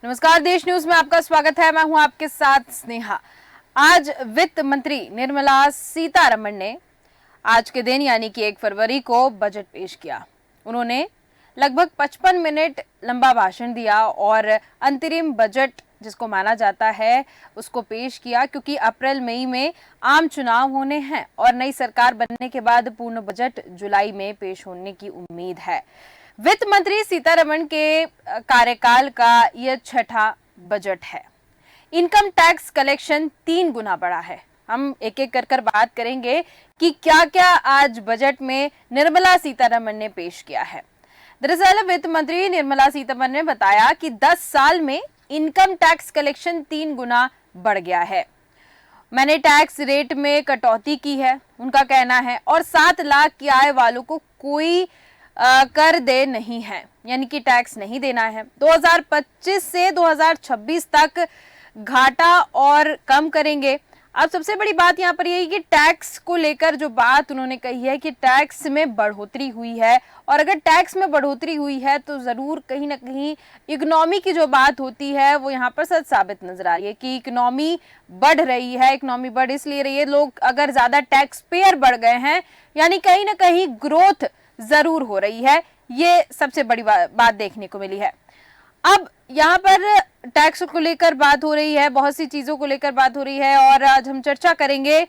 नमस्कार, देश न्यूज में आपका स्वागत है। मैं हूं आपके साथ स्नेहा। आज वित्त मंत्री निर्मला सीतारमण ने आज के दिन यानी कि 1 फरवरी को बजट पेश किया। उन्होंने लगभग 55 मिनट लंबा भाषण दिया और अंतरिम बजट जिसको माना जाता है उसको पेश किया, क्योंकि अप्रैल मई में आम चुनाव होने हैं और नई सरकार बनने के बाद पूर्ण बजट जुलाई में पेश होने की उम्मीद है। वित्त मंत्री सीतारमण के कार्यकाल का यह छठा बजट है। इनकम टैक्स कलेक्शन 3 गुना बढ़ा है। हम एक एक कर बात करेंगे कि क्या क्या आज बजट में निर्मला सीतारमण ने पेश किया है। दरअसल वित्त मंत्री निर्मला सीतारमण ने बताया कि 10 साल में इनकम टैक्स कलेक्शन 3 गुना बढ़ गया है। मैंने टैक्स रेट में कटौती की है, उनका कहना है, और 7 लाख की आय वालों को कोई कर दे नहीं है, यानी कि टैक्स नहीं देना है। 2025 से 2026 तक घाटा और कम करेंगे। अब सबसे बड़ी बात यहाँ पर यही कि टैक्स को लेकर जो बात उन्होंने कही है कि टैक्स में बढ़ोतरी हुई है, और अगर टैक्स में बढ़ोतरी हुई है तो जरूर कहीं ना कहीं इकोनॉमी की जो बात होती है वो यहाँ पर सच साबित नजर आ रही है कि इकोनॉमी बढ़ रही है। इकोनॉमी बढ़ इसलिए रही है, लोग अगर ज्यादा टैक्स पेयर बढ़ गए हैं, यानी कहीं ना कहीं ग्रोथ जरूर हो रही है। ये सबसे बड़ी बात देखने को मिली है। अब यहाँ पर टैक्स को लेकर बात हो रही है, बहुत सी चीजों को लेकर बात हो रही है, और आज हम चर्चा करेंगे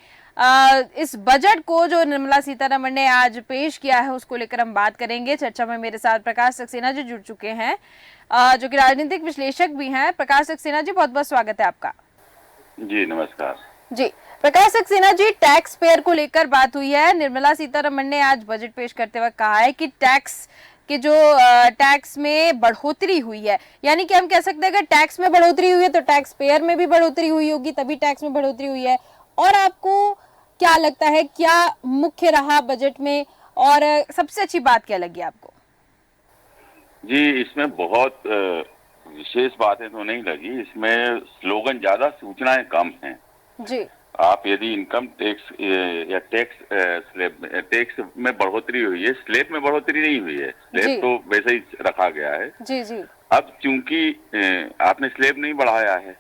इस बजट को जो निर्मला सीतारमण ने आज पेश किया है उसको लेकर हम बात करेंगे। चर्चा में मेरे साथ प्रकाश सक्सेना जी जुड़ चुके हैं, जो कि राजनीतिक विश्लेषक भी हैं। प्रकाश सक्सेना जी, बहुत बहुत स्वागत है आपका। जी नमस्कार जी प्रकाश सक्सेना जी, टैक्स पेयर को लेकर बात हुई है। निर्मला सीतारमण ने आज बजट पेश करते वक्त कहा है कि टैक्स के जो टैक्स में बढ़ोतरी हुई है, यानी कि हम कह सकते हैं अगर टैक्स में बढ़ोतरी हुई है तो टैक्स पेयर में भी बढ़ोतरी हुई होगी, तभी टैक्स में बढ़ोतरी हुई है। और आपको क्या लगता है, क्या मुख्य रहा बजट में और सबसे अच्छी बात क्या लगी आपको? जी, इसमें बहुत विशेष बातें तो नहीं लगी। इसमें स्लोगन ज्यादा, सूचनाएं कम हैं। जी, आप यदि इनकम टैक्स या टैक्स में बढ़ोतरी हुई है, स्लैब में बढ़ोतरी नहीं हुई है। स्लैब तो वैसे ही रखा गया है। जी जी। अब चूंकि आपने स्लैब नहीं बढ़ाया है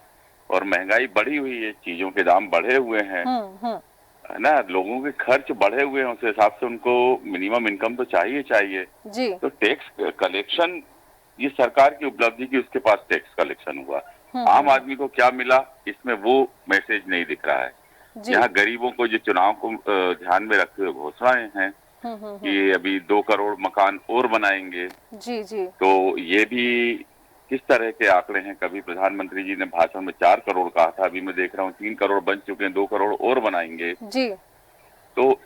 और महंगाई बढ़ी हुई है, चीजों के दाम बढ़े हुए हैं, है ना, लोगों के खर्च बढ़े हुए हैं, उस हिसाब से उनको मिनिमम इनकम तो चाहिए जी। तो टैक्स कलेक्शन, ये सरकार की उपलब्धि की उसके पास टैक्स कलेक्शन हुआ। आम आदमी को क्या मिला, इसमें वो मैसेज नहीं दिख रहा है। यहाँ गरीबों को जो चुनाव को ध्यान में रखते हुए घोषणाएं हैं कि अभी 2 करोड़ मकान और बनाएंगे। जी जी। तो ये भी किस तरह के आंकड़े हैं? कभी प्रधानमंत्री जी ने भाषण में 4 करोड़ कहा था, अभी मैं देख रहा हूँ 3 करोड़ बन चुके हैं, 2 करोड़ और बनाएंगे। जी। तो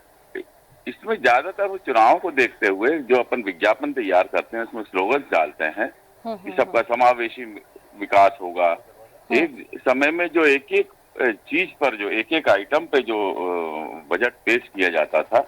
इसमें ज्यादातर वो चुनाव को देखते हुए जो अपन विज्ञापन तैयार करते हैं उसमें स्लोगन डालते हैं कि सबका समावेशी विकास होगा। एक समय में जो एक एक चीज पर, जो एक एक आइटम पे जो बजट पेश किया जाता था,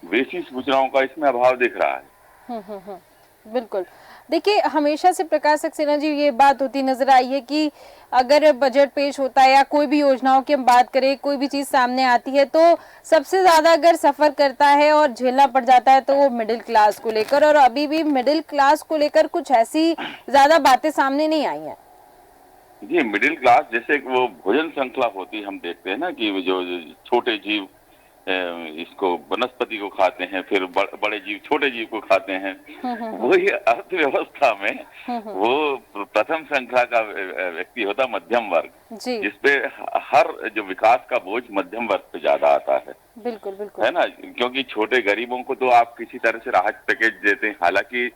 वैसी सूचनाओं का इसमें अभाव दिख रहा है। बिल्कुल। देखिए, हमेशा से प्रकाश सक्सेना जी ये बात होती नजर आई है कि अगर बजट पेश होता है या कोई भी योजनाओं की हम बात करें, कोई भी चीज सामने आती है तो सबसे ज्यादा अगर सफर करता है और झेलना पड़ जाता है तो वो मिडिल क्लास को लेकर, और अभी भी मिडिल क्लास को लेकर कुछ ऐसी ज्यादा बातें सामने नहीं आई हैं। जी, मिडिल क्लास जैसे वो भोजन श्रृंखला होती है, हम देखते हैं ना कि जो छोटे जीव इसको वनस्पति को खाते हैं, फिर बड़े जीव छोटे जीव को खाते हैं। वही अर्थव्यवस्था में वो प्रथम श्रृंखला का व्यक्ति होता मध्यम वर्ग, जिसपे हर जो विकास का बोझ मध्यम वर्ग पे ज्यादा आता है। बिल्कुल बिल्कुल, है ना, क्योंकि छोटे गरीबों को तो आप किसी तरह से राहत पैकेज देते हैं, हालांकि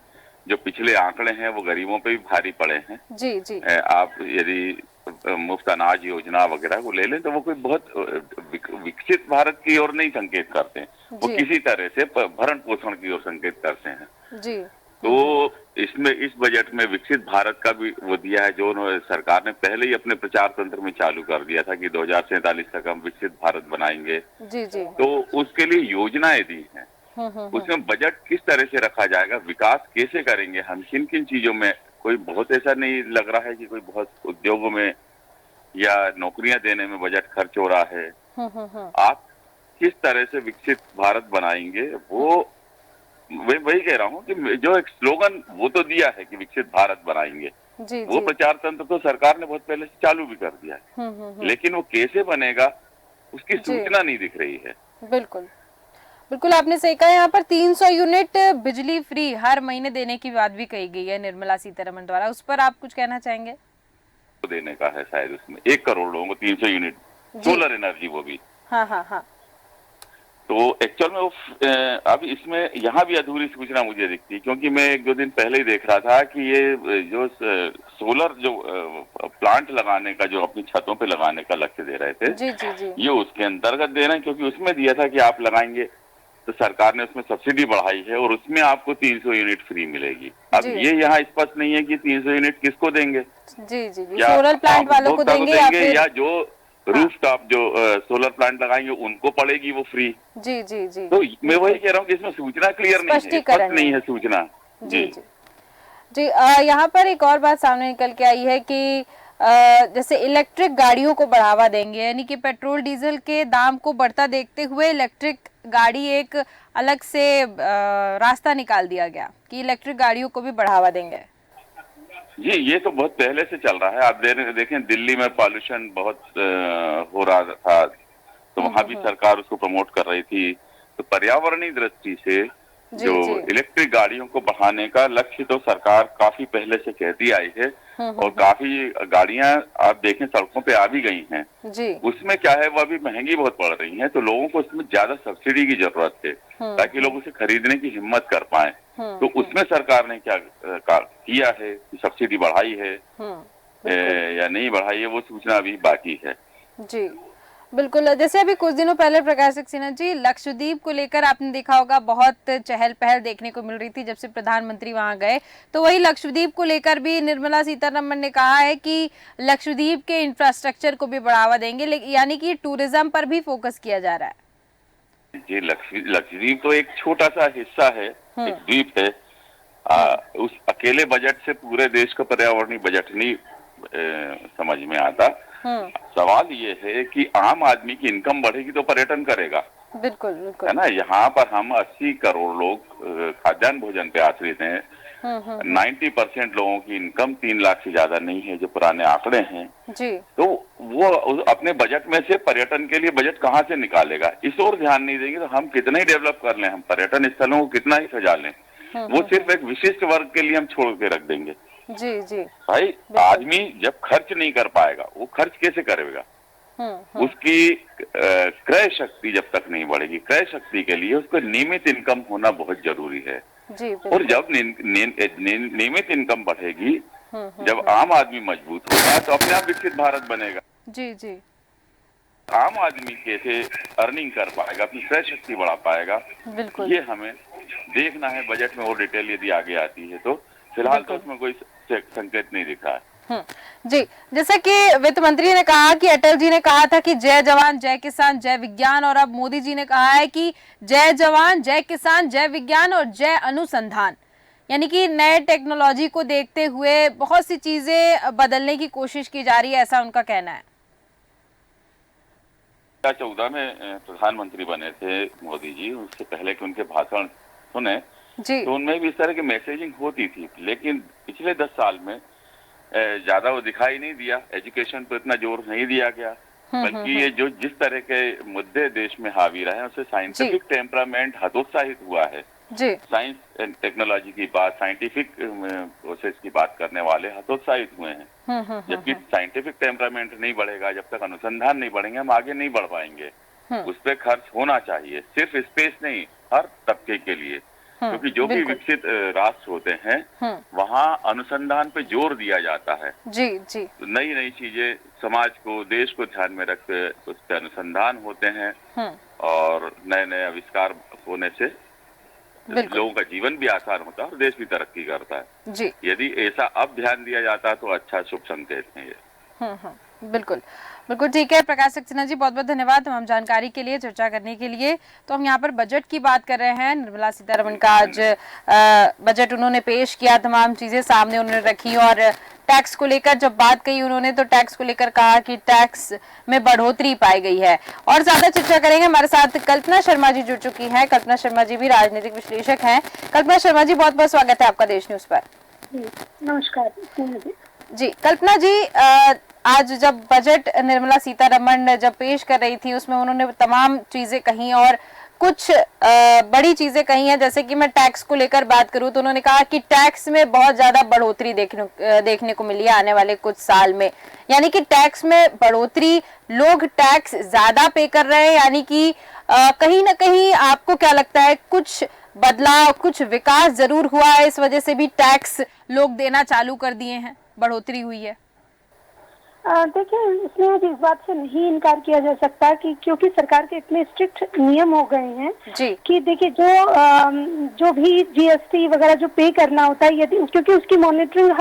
जो पिछले आंकड़े हैं वो गरीबों पे भी भारी पड़े हैं। जी जी। आप यदि मुफ्त अनाज योजना वगैरह को ले लें तो वो कोई बहुत विकसित भारत की ओर नहीं संकेत करते हैं, वो किसी तरह से भरण पोषण की ओर संकेत करते हैं। जी। तो इसमें इस बजट में विकसित भारत का भी वो दिया है, जो सरकार ने पहले ही अपने प्रचार तंत्र में चालू कर दिया था कि 2047 तक हम विकसित भारत बनाएंगे। जी जी। तो उसके लिए योजनाएं दी हैं। उसमें बजट किस तरह से रखा जाएगा, विकास कैसे करेंगे हम, किन किन चीजों में, कोई बहुत ऐसा नहीं लग रहा है कि कोई बहुत उद्योगों में या नौकरियां देने में बजट खर्च हो रहा है। आप किस तरह से विकसित भारत बनाएंगे, वो वही कह रहा हूँ कि जो एक स्लोगन वो तो दिया है कि विकसित भारत बनाएंगे, जी वो जी। प्रचार तंत्र तो सरकार ने बहुत पहले से चालू भी कर दिया है, लेकिन वो कैसे बनेगा उसकी जी सूचना नहीं दिख रही है। बिल्कुल बिल्कुल, आपने सही कहा। यहाँ पर 300 यूनिट बिजली फ्री हर महीने देने की बात भी कही गई है निर्मला सीतारमण द्वारा, उस पर आप कुछ कहना चाहेंगे? तो देने का है शायद, उसमें 1 करोड़ लोगों को 300 यूनिट जी सोलर एनर्जी, वो भी। हाँ हाँ हाँ। तो एक्चुअल में वो अब इसमें यहाँ भी अधूरी सूचना मुझे दिखती है, क्योंकि मैं 1-2 दिन पहले ही देख रहा था कि ये जो सोलर जो प्लांट लगाने का, जो अपनी छतों पे लगाने का लक्ष्य दे रहे थे, जी जी जी। ये उसके अंतर्गत दे रहे हैं, क्योंकि उसमें दिया था कि आप लगाएंगे तो सरकार ने उसमें सब्सिडी बढ़ाई है और उसमें आपको 300 यूनिट फ्री मिलेगी। अब जी ये यहाँ स्पष्ट नहीं है कि 300 यूनिट किसको देंगे, जी जी जी, क्या सोलर प्लांट वालों को उपभोक्ता देंगे या फिर या जो हाँ। रूफटॉप जो सोलर प्लांट लगाएंगे उनको पड़ेगी वो फ्री। जी जी जी। तो मैं वही कह रहा हूँ कि इसमें सूचना क्लियर नहीं है, स्पष्टीकरण स्पष्ट नहीं है सूचना। जी जी जी। यहाँ पर एक और बात सामने निकल के आई है कि जैसे इलेक्ट्रिक गाड़ियों को बढ़ावा देंगे, यानी कि पेट्रोल डीजल के दाम को बढ़ता देखते हुए इलेक्ट्रिक गाड़ी एक अलग से रास्ता निकाल दिया गया कि इलेक्ट्रिक गाड़ियों को भी बढ़ावा देंगे। जी, ये तो बहुत पहले से चल रहा है। आप देखें दिल्ली में पॉल्यूशन बहुत हो रहा था, तो वहां भी सरकार उसको प्रमोट कर रही थी। तो पर्यावरणीय दृष्टि से जो इलेक्ट्रिक गाड़ियों को बढ़ाने का लक्ष्य तो सरकार काफी पहले से कहती आई है, और काफी गाड़ियां आप देखें सड़कों पे आ भी गई हैं। जी। उसमें क्या है, वो अभी महंगी बहुत पड़ रही हैं, तो लोगों को उसमें ज्यादा सब्सिडी की जरूरत है ताकि लोग उसे खरीदने की हिम्मत कर पाए। तो उसमें सरकार ने क्या किया है, सब्सिडी बढ़ाई है या नहीं बढ़ाई है, वो सूचना अभी बाकी है। जी बिल्कुल। जैसे अभी कुछ दिनों पहले प्रकाश सक्सेना जी, लक्षद्वीप को लेकर आपने देखा होगा बहुत चहल पहल देखने को मिल रही थी जब से प्रधानमंत्री वहां गए। तो वही लक्षद्वीप को लेकर भी निर्मला सीतारमण ने कहा है कि लक्षद्वीप के इंफ्रास्ट्रक्चर को भी बढ़ावा देंगे, यानी कि टूरिज्म पर भी फोकस किया जा रहा है। जी, लक्षद्वीप तो एक छोटा सा हिस्सा है, एक द्वीप है। उस अकेले बजट से पूरे देश का पर्यावरणीय बजट नहीं समझ में आता। सवाल ये है कि आम आदमी की इनकम बढ़ेगी तो पर्यटन करेगा। बिल्कुल बिल्कुल, है ना। यहाँ पर हम 80 करोड़ लोग खाद्यान्न भोजन पे आश्रित हैं। 90% लोगों की इनकम 3 लाख से ज्यादा नहीं है, जो पुराने आंकड़े हैं जी। तो वो अपने बजट में से पर्यटन के लिए बजट कहाँ से निकालेगा, इस ओर ध्यान नहीं देंगे तो हम कितना ही डेवलप कर लें, हम पर्यटन स्थलों को कितना ही सजा लें, वो सिर्फ एक विशिष्ट वर्ग के लिए हम छोड़ के रख देंगे। जी जी भाई, आदमी जब खर्च नहीं कर पाएगा वो खर्च कैसे करेगा? उसकी क्रय शक्ति जब तक नहीं बढ़ेगी, क्रय शक्ति के लिए उसको नियमित इनकम होना बहुत जरूरी है। जी और जब नियमित इनकम बढ़ेगी, जब आम आदमी मजबूत होगा तो अपने आप विकसित भारत बनेगा। जी जी। आम आदमी कैसे अर्निंग कर पाएगा, अपनी क्रय शक्ति बढ़ा पाएगा, बिल्कुल, ये हमें देखना है। बजट में और डिटेल यदि आगे आती है तो फिलहाल तो उसमें कोई संकेत नहीं दिख रहा है। जी। जैसे कि वित्त मंत्री ने कहा कि अटल जी ने कहा था कि जय जवान जय किसान जय विज्ञान, और अब मोदी जी ने कहा है कि जय जवान जय किसान जय विज्ञान और जय अनुसंधान, यानी कि नए टेक्नोलॉजी को देखते हुए बहुत सी चीजें बदलने की कोशिश की जा रही है, ऐसा उनका कहना है। 2014 में प्रधानमंत्री बने थे मोदी जी, उससे पहले कि उनके भाषण सुने जी। तो उनमें भी इस तरह की मैसेजिंग होती थी, लेकिन पिछले 10 साल में ज्यादा वो दिखाई नहीं दिया। एजुकेशन पर इतना जोर नहीं दिया गया, बल्कि ये जो जिस तरह के मुद्दे देश में हावी रहे हैं उससे साइंटिफिक टेम्परामेंट हतोत्साहित हुआ है। साइंस एंड टेक्नोलॉजी की बात, साइंटिफिक प्रोसेस की बात करने वाले हतोत्साहित हुए हैं। जबकि साइंटिफिक टेम्परामेंट नहीं बढ़ेगा, जब तक अनुसंधान नहीं बढ़ेंगे हम आगे नहीं बढ़ पाएंगे। उस पर खर्च होना चाहिए, सिर्फ स्पेस नहीं, हर तबके के लिए, क्योंकि जो भी विकसित राष्ट्र होते हैं वहाँ अनुसंधान पे जोर दिया जाता है। जी जी। नई नई चीजें समाज को, देश को ध्यान में रख उस पर अनुसंधान होते हैं, और नए नए आविष्कार होने से लोगों का जीवन भी आसान होता है और देश भी तरक्की करता है। जी। यदि ऐसा अब ध्यान दिया जाता तो अच्छा शुभ संकेत है ये। बिल्कुल बिल्कुल, ठीक है। प्रकाश सक्सेना जी, बहुत बहुत धन्यवाद तमाम जानकारी के लिए, चर्चा करने के लिए। तो हम यहाँ पर बजट की बात कर रहे हैं। निर्मला सीतारमण का आज बजट उन्होंने पेश किया, तमाम चीजें सामने उन्होंने रखी, और टैक्स को लेकर जब बात कही उन्होंने तो टैक्स को लेकर कहा कि टैक्स में बढ़ोतरी पाई गई है। और ज्यादा चर्चा करेंगे, हमारे साथ कल्पना शर्मा जी जुड़ चुकी हैं। कल्पना शर्मा जी भी राजनीतिक विश्लेषक हैं। कल्पना शर्मा जी, बहुत बहुत स्वागत है आपका देश न्यूज पर। नमस्कार। जी कल्पना जी, आज जब बजट निर्मला सीतारमण जब पेश कर रही थी उसमें उन्होंने तमाम चीजें कही और कुछ बड़ी चीजें कही हैं। जैसे कि मैं टैक्स को लेकर बात करूं तो उन्होंने कहा कि टैक्स में बहुत ज्यादा बढ़ोतरी देखने को मिली है आने वाले कुछ साल में, यानी कि टैक्स में बढ़ोतरी, लोग टैक्स ज्यादा पे कर रहे हैं, यानी कि कहीं ना कहीं आपको क्या लगता है कुछ बदलाव, कुछ विकास जरूर हुआ है, इस वजह से भी टैक्स लोग देना चालू कर दिए हैं, बढ़ोतरी हुई है? देखिए, इसमें आज इस बात से नहीं इनकार किया जा सकता कि क्योंकि सरकार के इतने स्ट्रिक्ट नियम हो गए हैं कि देखिए जो भी जीएसटी वगैरह जो पे करना होता है, यदि क्योंकि उसकी मॉनिटरिंग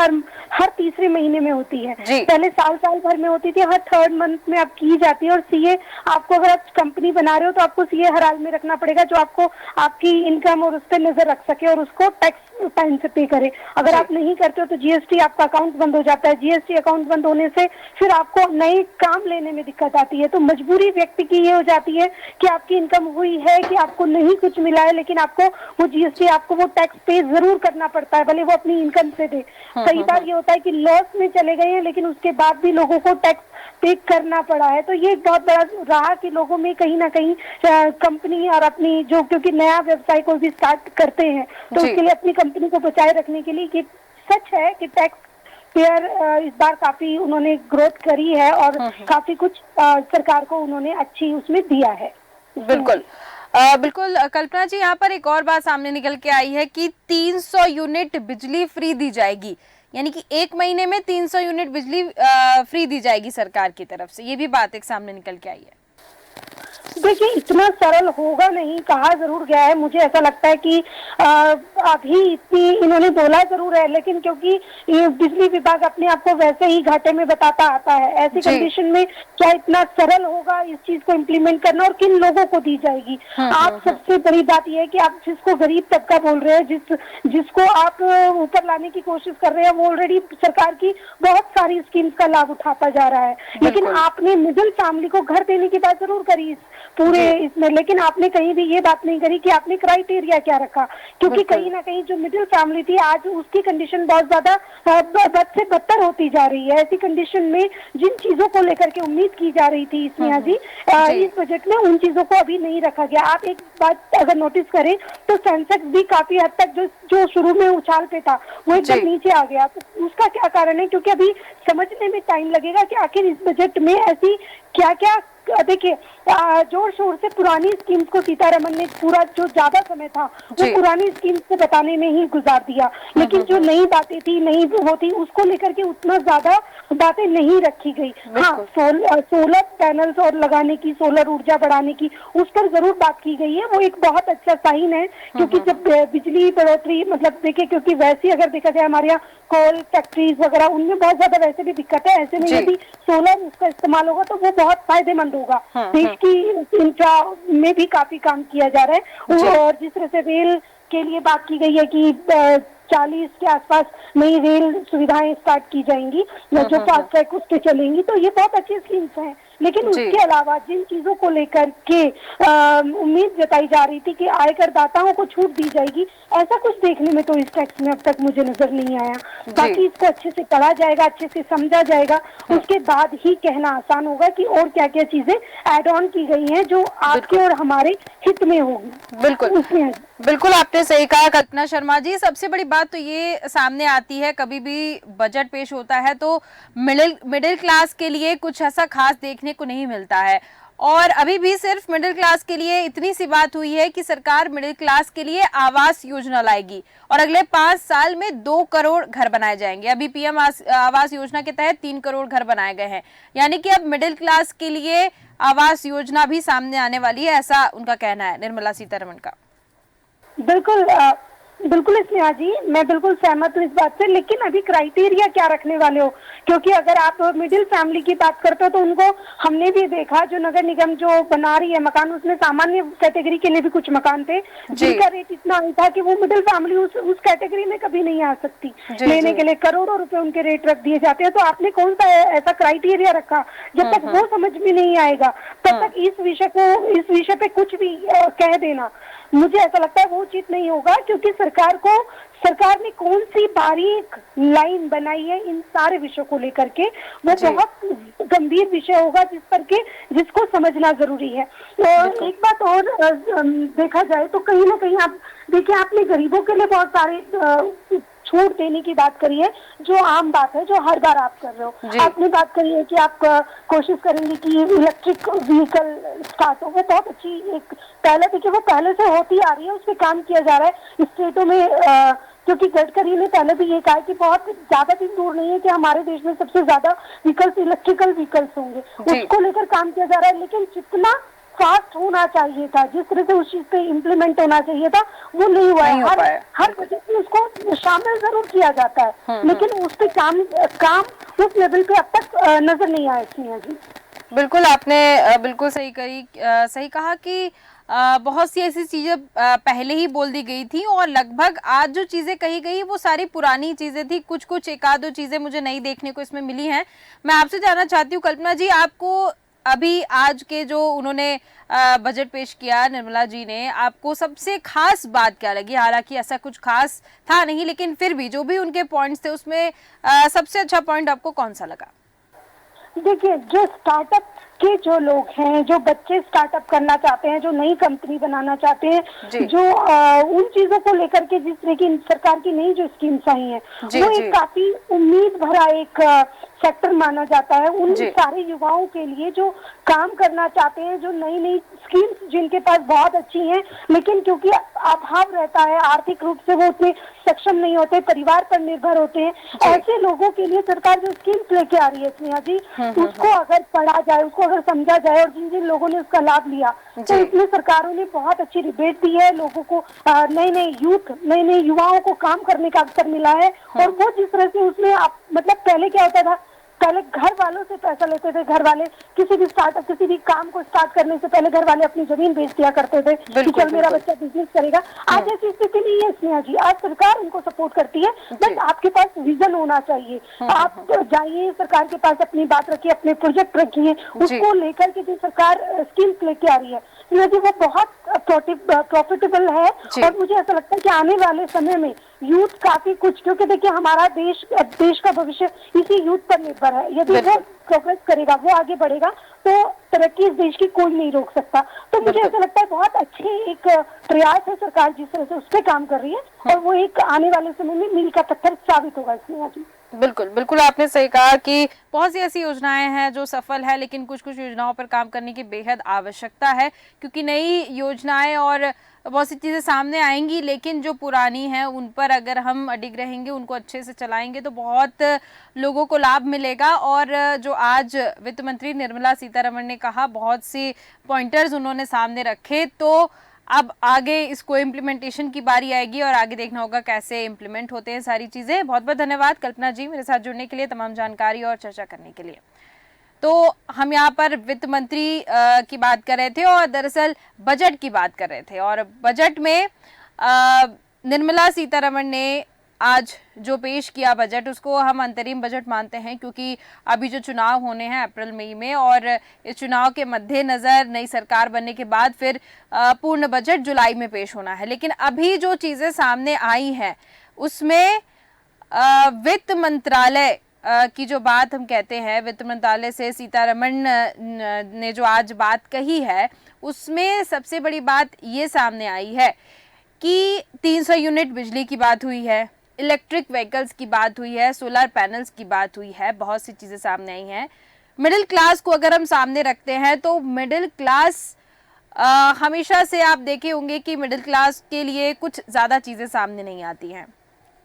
हर तीसरे महीने में होती है, पहले साल भर में होती थी, हर थर्ड मंथ में अब की जाती है। और सीए आपको, अगर आप कंपनी बना रहे हो तो आपको सीए हर हाल में रखना पड़ेगा जो आपको आपकी इनकम और उस पर नजर रख सके और उसको टैक्स टाइम से पे करे। अगर आप नहीं करते हो तो जीएसटी आपका अकाउंट बंद हो जाता है। जीएसटी अकाउंट बंद होने से फिर आपको नए काम लेने में दिक्कत आती है। तो मजबूरी व्यक्ति की ये हो जाती है कि आपकी इनकम हुई है कि आपको नहीं कुछ मिला है, लेकिन आपको वो जीएसटी, आपको वो टैक्स पे जरूर करना पड़ता है, भले वो अपनी इनकम से दे। कई बार ये होता है कि लॉस में चले गए हैं लेकिन उसके बाद भी लोगों को टैक्स पे करना पड़ा है। तो ये बहुत बड़ा रहा कि लोगों में कहीं ना कहीं कंपनी और अपनी जो, क्योंकि नया व्यवसाय कोई भी स्टार्ट करते हैं तो उसके लिए अपनी कंपनी को बचाए रखने के लिए कि सच है कि टैक्स पेयर इस बार काफी उन्होंने ग्रोथ करी है और काफी कुछ सरकार को उन्होंने अच्छी उसमें दिया है। बिल्कुल बिल्कुल कल्पना जी, यहाँ पर एक और बात सामने निकल के आई है कि 300 यूनिट बिजली फ्री दी जाएगी, यानी कि एक महीने में 300 यूनिट बिजली फ्री दी जाएगी सरकार की तरफ से। ये भी बात एक सामने निकल के आई है। देखिए, इतना सरल होगा नहीं, कहा जरूर गया है। मुझे ऐसा लगता है कि अभी इतनी इन्होंने बोला जरूर है, लेकिन क्योंकि बिजली विभाग अपने आप को वैसे ही घाटे में बताता आता है, ऐसी कंडीशन में क्या इतना सरल होगा इस चीज को इम्प्लीमेंट करना और किन लोगों को दी जाएगी? आप सबसे बड़ी बात यह है कि आप जिसको गरीब तबका बोल रहे हैं, जिसको आप ऊपर लाने की कोशिश कर रहे हैं, वो ऑलरेडी सरकार की बहुत सारी स्कीम्स का लाभ उठाता जा रहा है। लेकिन आपने मिडिल फैमिली को घर देने की बात जरूर करी पूरे इसमें, लेकिन आपने कहीं भी ये बात नहीं करी कि आपने क्राइटेरिया क्या रखा, क्योंकि कहीं ना कहीं जो मिडिल फैमिली थी आज उसकी कंडीशन बहुत ज्यादा बद से बदतर होती जा रही है। ऐसी कंडीशन में जिन चीजों को लेकर के उम्मीद की जा रही थी स्नेहा जी, इस बजट में उन चीजों को अभी नहीं रखा गया। आप एक बात अगर नोटिस करें तो सेंसेक्स भी काफी हद तक जो शुरू में उछाल पे था वो एकदम नीचे आ गया। तो उसका क्या कारण है? क्योंकि अभी समझने में टाइम लगेगा कि आखिर इस बजट में ऐसी क्या क्या, देखिए जोर शोर से पुरानी स्कीम्स को सीतारमण ने पूरा जो ज्यादा समय था वो पुरानी स्कीम्स को बताने में ही गुजार दिया, लेकिन जो नई बातें थी, नई होती, उसको लेकर के उतना ज्यादा बातें नहीं रखी गई। हाँ, सोलर पैनल्स और लगाने की, सोलर ऊर्जा बढ़ाने की, उस पर जरूर बात की गई है। वो एक बहुत अच्छा साइन है, क्योंकि जब बिजली बढ़ोतरी, मतलब देखिए, क्योंकि वैसे अगर देखा जाए हमारे यहाँ कोल फैक्ट्रीज वगैरह उनमें बहुत ज्यादा वैसे भी दिक्कत है, ऐसे में यदि सोलर उसका इस्तेमाल होगा तो वो बहुत फायदेमंद होगा। देश की इंफ्रा में भी काफी काम किया जा रहा है। और जिस तरह से रेल के लिए बात की गई है कि 40 के आसपास नई रेल सुविधाएं स्टार्ट की जाएंगी जो फास्ट ट्रैक उस पे चलेंगी, तो ये बहुत अच्छी स्कीम्स हैं। लेकिन उसके अलावा जिन चीजों को लेकर के उम्मीद जताई जा रही थी कि आयकर दाताओं को छूट दी जाएगी, ऐसा कुछ देखने में तो इस टैक्स में अब तक मुझे नजर नहीं आया। बाकी इसको अच्छे से पढ़ा जाएगा, अच्छे से समझा जाएगा, उसके बाद ही कहना आसान होगा कि और क्या क्या चीजें एड ऑन की गई हैं जो आपके और हमारे हित में होगी। बिल्कुल बिल्कुल, आपने सही कहा कल्पना शर्मा जी। सबसे बड़ी बात तो ये सामने आती है, कभी भी बजट पेश होता है तो मिडिल क्लास के लिए कुछ ऐसा खास देखने को नहीं मिलता है। और अभी भी सिर्फ मिडिल क्लास के लिए इतनी सी बात हुई है कि सरकार मिडिल क्लास के लिए आवास योजना लाएगी और अगले 5 साल में 2 करोड़ घर बनाए जाएंगे। अभी पीएम आवास योजना के तहत 3 करोड़ घर बनाए गए हैं, यानी कि अब मिडिल क्लास के लिए आवास योजना भी सामने आने वाली है, ऐसा उनका कहना है, निर्मला सीतारमण का। बिल्कुल स्नेहा जी, मैं बिल्कुल सहमत हूँ इस बात से। लेकिन अभी क्राइटेरिया क्या रखने वाले हो? क्योंकि अगर आप मिडिल फैमिली की बात करते हो तो उनको हमने भी देखा, जो नगर निगम जो बना रही है मकान, उसमें सामान्य कैटेगरी के लिए भी कुछ मकान थे जिनका रेट इतना हाई था कि वो मिडिल फैमिली उस कैटेगरी में कभी नहीं आ सकती। लेने के लिए करोड़ों रुपए उनके रेट रख दिए जाते हैं। तो आपने कौन सा ऐसा क्राइटेरिया रखा? जब तक वो समझ में नहीं आएगा तब तक इस विषय पे कुछ भी कह देना, मुझे ऐसा लगता है वो उचित नहीं होगा, क्योंकि सरकार ने कौन सी बारीक लाइन बनाई है इन सारे विषयों को लेकर के, वो बहुत गंभीर विषय होगा जिसको समझना जरूरी है। और एक बात और देखा जाए तो कहीं ना कहीं आप देखिए, आपने गरीबों के लिए बहुत सारे छूट देने की बात करी है, जो आम बात है, जो हर बार आप कर रहे हो। आपने बात करी है कि आप कोशिश करेंगे कि इलेक्ट्रिक व्हीकल स्टार्ट हो, वो बहुत अच्छी एक पहले, देखिए वो पहले से होती आ रही है, उस पर काम किया जा रहा है स्टेटों में, क्योंकि गडकरी ने पहले भी ये कहा कि बहुत ज्यादा दिन दूर नहीं है कि हमारे देश में सबसे ज्यादा व्हीकल्स इलेक्ट्रिकल व्हीकल्स होंगे, उसको लेकर काम किया जा रहा है। लेकिन जितना फास्ट होना चाहिए था, जिस तरह से उस चीज पे इम्प्लीमेंट होना चाहिए था, वो नहीं हुआ है। हर बजट में उसको शामिल जरूर किया जाता है, लेकिन उस पे काम उस लेवल पे अब तक नजर नहीं आया स्नेहा जी। बिल्कुल, आपने बिल्कुल सही कहा कि बहुत सी ऐसी चीजें पहले ही बोल दी गई थी, और लगभग आज जो चीजें कही गई वो सारी पुरानी चीजें थी। कुछ एक आध दो चीजें मुझे नई देखने को इसमें मिली हैं। मैं आपसे जानना चाहती हूँ कल्पना जी, आपको अभी आज के जो उन्होंने बजट पेश किया निर्मला जी ने, आपको सबसे खास बात क्या लगी? हालांकि ऐसा कुछ खास था नहीं, लेकिन फिर भी जो भी उनके पॉइंट्स थे उसमें सबसे अच्छा पॉइंट आपको कौन सा लगा? देखिए, जो स्टार्टअप के जो लोग हैं, जो बच्चे स्टार्टअप करना चाहते हैं, जो नई कंपनी बनाना चाहते हैं, जो उन चीजों को लेकर के जिस तरह की सरकार की नई जो स्कीम्स आई हैं, वो एक काफी उम्मीद भरा एक सेक्टर माना जाता है उन सारे युवाओं के लिए जो काम करना चाहते हैं, जो नई नई स्कीम्स जिनके पास बहुत अच्छी हैं, लेकिन क्योंकि अभाव रहता है, आर्थिक रूप से वो उतने सक्षम नहीं होते, परिवार पर निर्भर होते हैं, ऐसे लोगों के लिए सरकार जो स्कीम्स लेके आ रही है स्नेहा जी, उसको अगर पढ़ा जाए, उसको अगर समझा जाए, और जिन जिन लोगों ने उसका लाभ लिया, तो इसमें सरकारों ने बहुत अच्छी रिबेट दी है, लोगों को नए युवाओं को काम करने का अवसर मिला है। और वो जिस तरह से उसमें मतलब पहले क्या होता था, पहले घर वालों से पैसा लेते थे, घर वाले किसी भी काम को स्टार्ट करने से पहले घर वाले अपनी जमीन बेच दिया करते थे कि चल मेरा बच्चा बिजनेस करेगा। आज ऐसी स्थिति नहीं है स्नेहा जी, आज सरकार उनको सपोर्ट करती है, बस आपके पास विजन होना चाहिए। आप जाइए सरकार के पास, अपनी बात रखिए, अपने प्रोजेक्ट रखिए, उसको लेकर के जो सरकार स्कीम्स लेके आ रही है स्नेहा जी, वो बहुत प्रॉफिटेबल है। और मुझे ऐसा लगता है कि आने वाले समय में यूथ काफी कुछ, क्योंकि देखिए हमारा देश का भविष्य इसी यूथ पर निर्भर है। यदि वो प्रोग्रेस करेगा, वो आगे बढ़ेगा, तो तरक्की इस देश की कोई नहीं रोक सकता। तो मुझे ऐसा लगता है बहुत अच्छे एक प्रयास है सरकार जिस तरह से उस पर काम कर रही है, और वो एक आने वाले समय में मील का पत्थर साबित होगा इसमें। आज बिल्कुल आपने सही कहा कि बहुत सी ऐसी योजनाएं हैं जो सफल है, लेकिन कुछ योजनाओं पर काम करने की बेहद आवश्यकता है, क्योंकि नई योजनाएं और बहुत सी चीज़ें सामने आएंगी, लेकिन जो पुरानी हैं उन पर अगर हम अडिग रहेंगे, उनको अच्छे से चलाएंगे, तो बहुत लोगों को लाभ मिलेगा। और जो आज वित्त मंत्री निर्मला सीतारमण ने कहा, बहुत सी पॉइंटर्स उन्होंने सामने रखे, तो अब आगे इसको इम्प्लीमेंटेशन की बारी आएगी और आगे देखना होगा कैसे इम्प्लीमेंट होते हैं सारी चीज़ें। बहुत बहुत धन्यवाद कल्पना जी मेरे साथ जुड़ने के लिए, तमाम जानकारी और चर्चा करने के लिए। तो हम यहाँ पर वित्त मंत्री की बात कर रहे थे और दरअसल बजट की बात कर रहे थे, और बजट में निर्मला सीतारमण ने आज जो पेश किया बजट, उसको हम अंतरिम बजट मानते हैं, क्योंकि अभी जो चुनाव होने हैं अप्रैल मई में, और इस चुनाव के मद्देनज़र नई सरकार बनने के बाद फिर पूर्ण बजट जुलाई में पेश होना है। लेकिन अभी जो चीज़ें सामने आई हैं उसमें वित्त मंत्रालय की जो बात हम कहते हैं, वित्त मंत्रालय से सीतारमण ने जो आज बात कही है, उसमें सबसे बड़ी बात ये सामने आई है कि 300 यूनिट बिजली की बात हुई है, इलेक्ट्रिक व्हीकल्स की बात हुई है, सोलर पैनल्स की बात हुई है, बहुत सी चीज़ें सामने आई हैं। मिडिल क्लास को अगर हम सामने रखते हैं तो मिडिल क्लास हमेशा से आप देखे होंगे कि मिडिल क्लास के लिए कुछ ज़्यादा चीज़ें सामने नहीं आती हैं,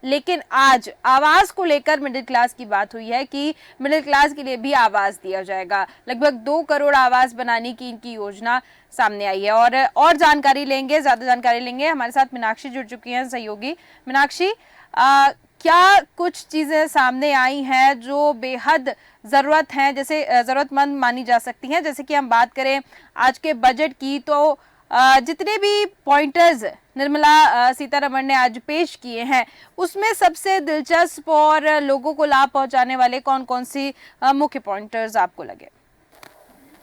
लेकिन आज आवास को लेकर मिडिल क्लास की बात हुई है कि मिडिल क्लास के लिए भी आवास दिया जाएगा। लगभग 2 करोड़ आवास बनाने की इनकी योजना सामने आई है। और जानकारी लेंगे, ज़्यादा जानकारी लेंगे, हमारे साथ मीनाक्षी जुड़ चुकी हैं सहयोगी। मीनाक्षी, क्या कुछ चीज़ें सामने आई हैं जो बेहद ज़रूरत हैं, जैसे ज़रूरतमंद मानी जा सकती हैं? जैसे कि हम बात करें आज के बजट की, तो जितने भी पॉइंटर्स निर्मला सीतारमण ने आज पेश किए हैं, उसमें सबसे दिलचस्प और लोगों को लाभ पहुंचाने वाले कौन कौन सी मुख्य पॉइंटर्स आपको लगे?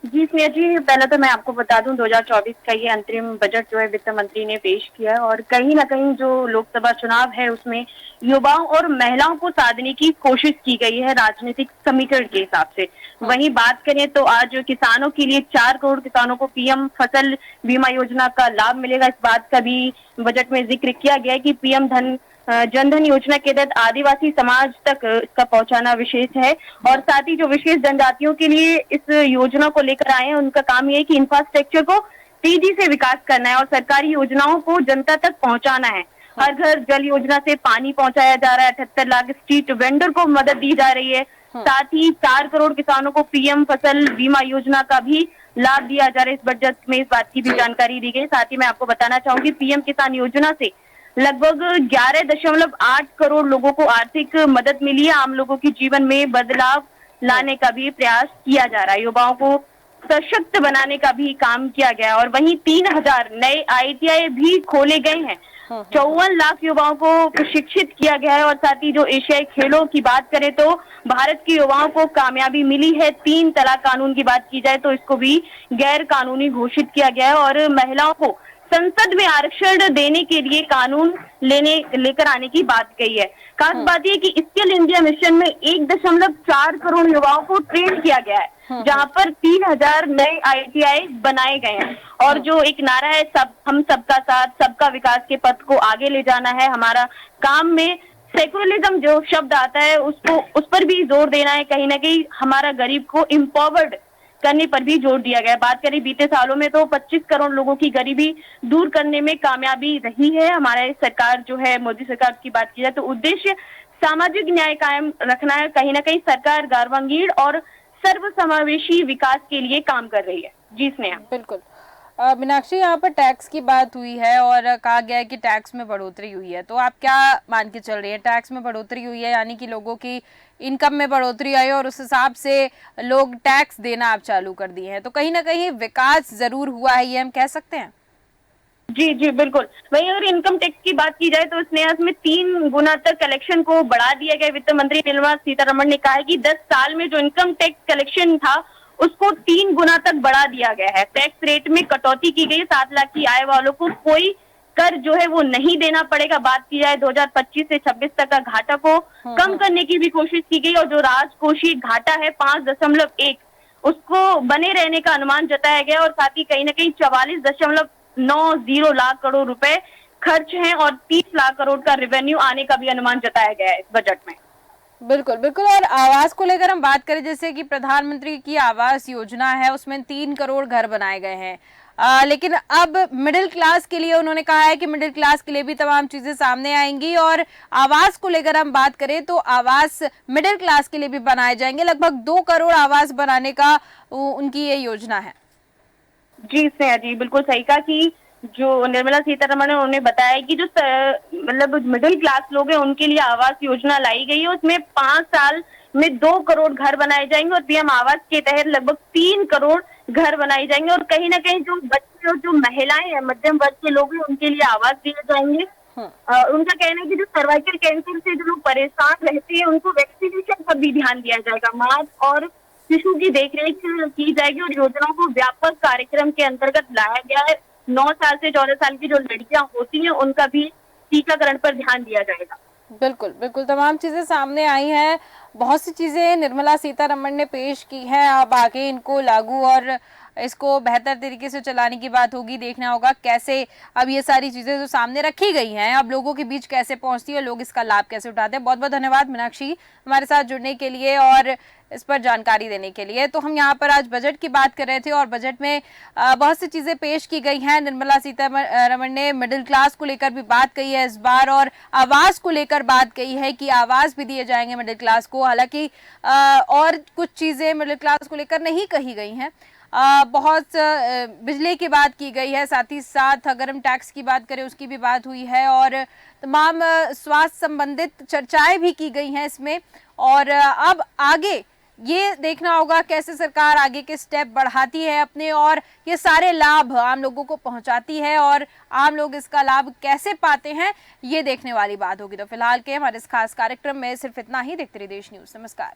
जी स्नेहा जी, पहले तो मैं आपको बता दूं 2024 का ये अंतरिम बजट जो है वित्त मंत्री ने पेश किया है और कहीं ना कहीं जो लोकसभा चुनाव है उसमें युवाओं और महिलाओं को साधने की कोशिश की गई है राजनीतिक समीकरण के हिसाब से। वहीं बात करें तो आज किसानों के लिए 4 करोड़ किसानों को पीएम फसल बीमा योजना का लाभ मिलेगा। इस बात का भी बजट में जिक्र किया गया है कि पीएम जनधन योजना के तहत आदिवासी समाज तक इसका पहुंचाना विशेष है और साथ ही जो विशेष जनजातियों के लिए इस योजना को लेकर आए हैं उनका काम ये है कि इंफ्रास्ट्रक्चर को तेजी से विकास करना है और सरकारी योजनाओं को जनता तक पहुंचाना है। हर घर जल योजना से पानी पहुंचाया जा रहा है, 78 लाख स्ट्रीट वेंडर को मदद दी जा रही है। साथ ही 4 करोड़ किसानों को पीएम फसल बीमा योजना का भी लाभ दिया जा रहा है। इस बजट में इस बात की भी जानकारी दी गई। साथ ही मैं आपको बताना चाहूंगी पीएम किसान योजना से लगभग 11.8 करोड़ लोगों को आर्थिक मदद मिली है। आम लोगों के जीवन में बदलाव लाने का भी प्रयास किया जा रहा है। युवाओं को सशक्त बनाने का भी काम किया गया है और वहीं 3000 नए आईटीआई भी खोले गए हैं। 54 लाख युवाओं को प्रशिक्षित किया गया है और साथ ही जो एशियाई खेलों की बात करें तो भारत के युवाओं को कामयाबी मिली है। 3 तलाक कानून की बात की जाए तो इसको भी गैर कानूनी घोषित किया गया है और महिलाओं को संसद में आरक्षण देने के लिए कानून लेकर आने की बात कही है। खास बात यह कि स्किल इंडिया मिशन में 1.4 करोड़ युवाओं को ट्रेन किया गया है, जहां पर 3000 नए आईटीआई बनाए गए हैं और जो एक नारा है हम सबका साथ सबका विकास के पथ को आगे ले जाना है हमारा काम में सेकुलरिज्म जो शब्द आता है उस पर भी जोर देना है। कहीं ना कहीं हमारा गरीब को एम्पावर्ड करने पर भी जोर दिया गया। बात करें बीते सालों में तो 25 करोड़ लोगों की गरीबी दूर करने में कामयाबी रही है। हमारे सरकार जो है मोदी सरकार की बात की जाए तो उद्देश्य सामाजिक न्याय कायम रखना है। कहीं ना कहीं सरकार सर्वांगीण और सर्वसमावेशी विकास के लिए काम कर रही है। जी स्नेहा। बिल्कुल मीनाक्षी, यहाँ पर टैक्स की बात हुई है और कहा गया है कि टैक्स में बढ़ोतरी हुई है, तो आप क्या मान के चल रही है? टैक्स में बढ़ोतरी हुई है यानी कि लोगों की इनकम में बढ़ोतरी आई और उस हिसाब से लोग टैक्स देना आप चालू कर दिए हैं, तो कहीं ना कहीं विकास जरूर हुआ है, ये हम कह सकते हैं। जी जी बिल्कुल। वहीं अगर इनकम टैक्स की बात की जाए तो स्नेहा में 3 गुना तक कलेक्शन को बढ़ा दिया गया। वित्त मंत्री निर्मला सीतारमण ने कहा है कि 10 साल में जो इनकम टैक्स कलेक्शन था उसको 3 गुना तक बढ़ा दिया गया है। टैक्स रेट में कटौती की गई। 7 लाख की आय वालों को कोई कर जो है वो नहीं देना पड़ेगा। बात की जाए 2025 से 26 तक का घाटा को कम करने की भी कोशिश की गई और जो राजकोषीय घाटा है 5.1 उसको बने रहने का अनुमान जताया गया और साथ ही कहीं ना कहीं 44.90 लाख करोड़ रुपए खर्च हैं और 30 लाख करोड़ का रेवेन्यू आने का भी अनुमान जताया गया है इस बजट में। बिल्कुल बिल्कुल। और आवास को लेकर हम बात करें, जैसे कि प्रधानमंत्री की आवास योजना है उसमें 3 करोड़ घर बनाए गए हैं, लेकिन अब मिडिल क्लास के लिए उन्होंने कहा है कि मिडिल क्लास के लिए भी तमाम चीजें सामने आएंगी और आवास को लेकर हम बात करें तो आवास मिडिल क्लास के लिए भी बनाए जाएंगे। लगभग 2 करोड़ आवास बनाने का उनकी ये योजना है। जी स्नेहा जी, बिल्कुल सही कहा कि जो निर्मला सीतारमण ने उन्होंने बताया कि जो मतलब मिडिल क्लास लोग हैं उनके लिए आवास योजना लाई गई है। उसमें 5 साल में 2 करोड़ घर बनाए जाएंगे और पीएम आवास के तहत लगभग 3 करोड़ घर बनाए जाएंगे और कहीं ना कहीं जो बच्चे और जो महिलाएं हैं मध्यम वर्ग के लोग हैं उनके लिए आवास दिए जाएंगे। उनका कहना है कि जो सर्वाइकल कैंसर से जो लोग परेशान रहते हैं उनको वैक्सीनेशन पर भी ध्यान दिया जाएगा। माँ और शिशु की देखरेख की जाएगी और योजनाओं को व्यापक कार्यक्रम के अंतर्गत लाया गया है। 9 साल से 14 साल की जो लड़कियां होती हैं उनका भी टीकाकरण पर ध्यान दिया जाएगा। बिल्कुल बिल्कुल, तमाम चीजें सामने आई हैं, बहुत सी चीजें निर्मला सीतारमण ने पेश की हैं। अब आगे इनको लागू और इसको बेहतर तरीके से चलाने की बात होगी। देखना होगा कैसे अब ये सारी चीजें जो सामने रखी गई हैं अब लोगों के बीच कैसे पहुंचती है, लोग इसका लाभ कैसे उठाते हैं। बहुत बहुत धन्यवाद मीनाक्षी हमारे साथ जुड़ने के लिए और इस पर जानकारी देने के लिए। तो हम यहाँ पर आज बजट की बात कर रहे थे और बजट में बहुत सी चीजें पेश की गई हैं। निर्मला सीतारमण ने मिडिल क्लास को लेकर भी बात कही है इस बार और आवास को लेकर बात कही है कि आवास भी दिए जाएंगे मिडिल क्लास को। हालांकि और कुछ चीजें मिडिल क्लास को लेकर नहीं कही गई हैं। बहुत बिजली की बात की गई है, साथ ही साथ अगर हम टैक्स की बात करें उसकी भी बात हुई है और तमाम स्वास्थ्य संबंधित चर्चाएं भी की गई हैं इसमें। और अब आगे ये देखना होगा कैसे सरकार आगे के स्टेप बढ़ाती है अपने और ये सारे लाभ आम लोगों को पहुंचाती है और आम लोग इसका लाभ कैसे पाते हैं ये देखने वाली बात होगी। तो फिलहाल के हमारे इस खास कार्यक्रम में सिर्फ इतना ही। देखते रहिए देश न्यूज़। नमस्कार।